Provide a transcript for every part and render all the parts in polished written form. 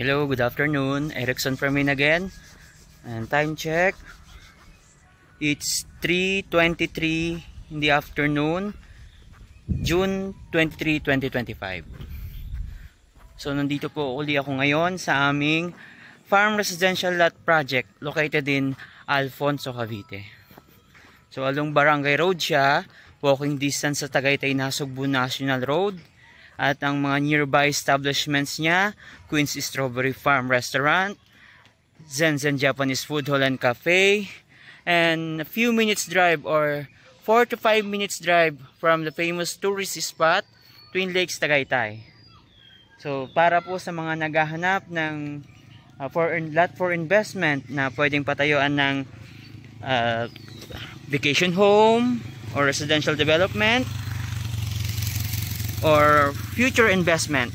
Hello, good afternoon. Erickson Fermin again. And time check. It's 3:23 in the afternoon, June 23, 2025. So nandito po uli ako ngayon sa aming farm residential lot project located in Alfonso, Cavite. So along Barangay Road siya, walking distance sa Tagaytay-Nasugbu National Road. At ang mga nearby establishments niya, Queen's Strawberry Farm Restaurant, Zen Japanese Food Hall and Cafe, and a few minutes drive or 4 to 5 minutes drive from the famous tourist spot, Twin Lakes, Tagaytay. So para po sa mga naghahanap ng lot for investment na pwedeng patayuan ng vacation home or residential development, or future investment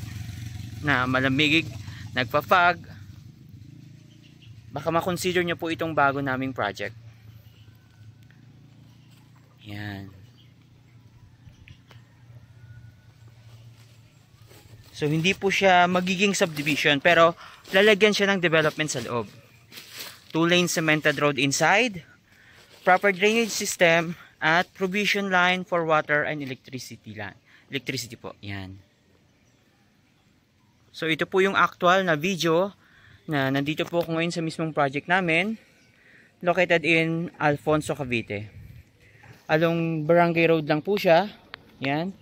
na malamig, nagpa-fog, baka makonsider nyo po itong bago naming project. Yan. So hindi po siya magiging subdivision, pero lalagyan siya ng development sa loob. 2-lane cemented road inside, proper drainage system, at provision line for water and electricity po, yan. So ito po yung actual na video na nandito po ako ngayon sa mismong project namin, located in Alfonso, Cavite. Along Barangay Road lang po siya, yan.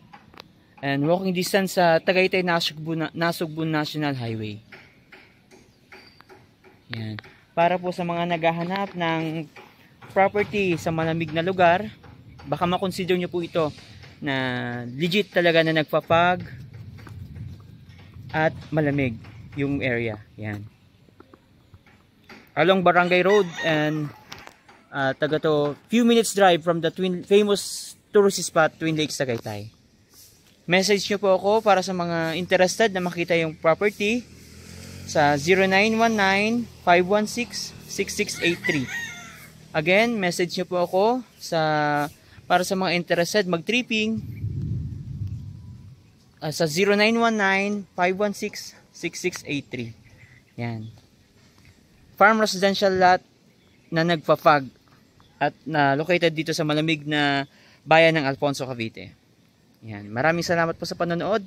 And walking distance sa Tagaytay-Nasugbu National Highway. Yan. Para po sa mga naghahanap ng property sa malamig na lugar, baka makonsider nyo po ito na legit talaga na nagpa-fog at malamig yung area. Yan. Along Barangay Road and few minutes drive from the famous tourist spot, Twin Lakes, Tagaytay. Message nyo po ako para sa mga interested na makita yung property sa 0919-516-6683. Again, message nyo po ako para sa mga interested mag-tripping sa 0919-516-6683. Yan. Farm residential lot na nagpa-fog at na located dito sa malamig na bayan ng Alfonso, Cavite. Yan. Maraming salamat po sa panonood.